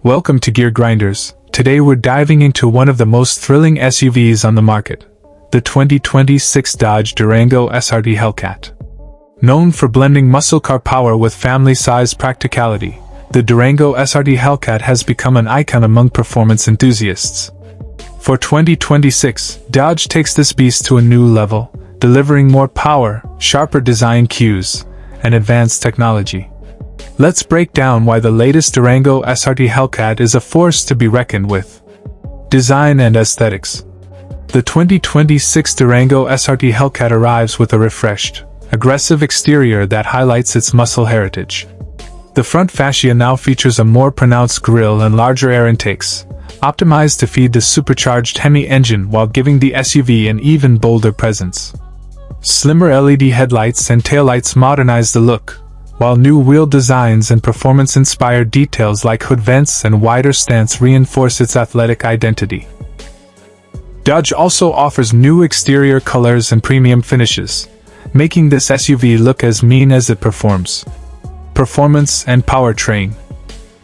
Welcome to Gear Grinders. Today we're diving into one of the most thrilling SUVs on the market, the 2026 Dodge Durango SRT Hellcat. Known for blending muscle car power with family-sized practicality, the Durango SRT Hellcat has become an icon among performance enthusiasts. For 2026, Dodge takes this beast to a new level, delivering more power, sharper design cues, and advanced technology. Let's break down why the latest Durango SRT Hellcat is a force to be reckoned with. Design and aesthetics. The 2026 Durango SRT Hellcat arrives with a refreshed, aggressive exterior that highlights its muscle heritage. The front fascia now features a more pronounced grille and larger air intakes, optimized to feed the supercharged HEMI engine while giving the SUV an even bolder presence. Slimmer LED headlights and taillights modernize the look, while new wheel designs and performance-inspired details like hood vents and wider stance reinforce its athletic identity. Dodge also offers new exterior colors and premium finishes, making this SUV look as mean as it performs. Performance and powertrain.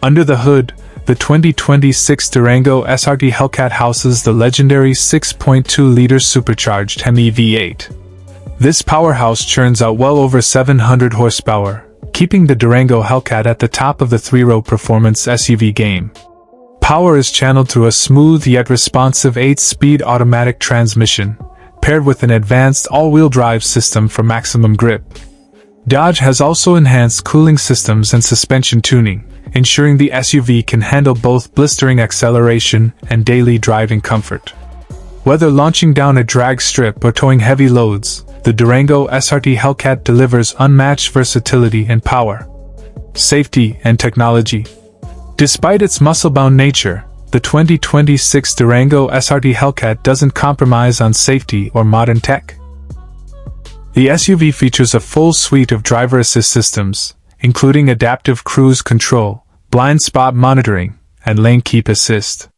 Under the hood, the 2026 Durango SRT Hellcat houses the legendary 6.2-liter supercharged HEMI V8. This powerhouse churns out well over 700 horsepower, keeping the Durango Hellcat at the top of the three-row performance SUV game. Power is channeled through a smooth yet responsive 8-speed automatic transmission, paired with an advanced all-wheel drive system for maximum grip. Dodge has also enhanced cooling systems and suspension tuning, ensuring the SUV can handle both blistering acceleration and daily driving comfort. Whether launching down a drag strip or towing heavy loads, the Durango SRT Hellcat delivers unmatched versatility and power. Safety and technology. Despite its muscle-bound nature, the 2026 Durango SRT Hellcat doesn't compromise on safety or modern tech. The SUV features a full suite of driver assist systems, including adaptive cruise control, blind spot monitoring, and lane keep assist.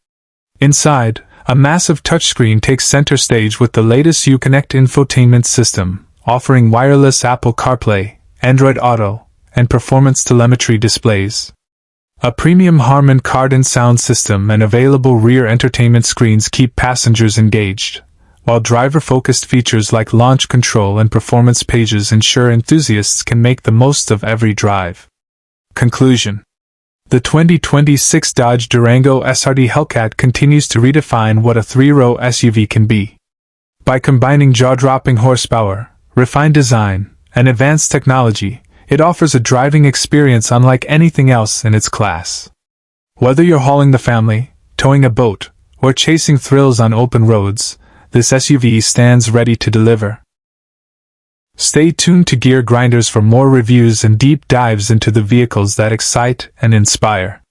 Inside, a massive touchscreen takes center stage with the latest Uconnect infotainment system, offering wireless Apple CarPlay, Android Auto, and performance telemetry displays. A premium Harman Kardon sound system and available rear entertainment screens keep passengers engaged, while driver-focused features like launch control and performance pages ensure enthusiasts can make the most of every drive. Conclusion. The 2026 Dodge Durango SRT Hellcat continues to redefine what a three-row SUV can be. By combining jaw-dropping horsepower, refined design, and advanced technology, it offers a driving experience unlike anything else in its class. Whether you're hauling the family, towing a boat, or chasing thrills on open roads, this SUV stands ready to deliver. Stay tuned to Gear Grinders for more reviews and deep dives into the vehicles that excite and inspire.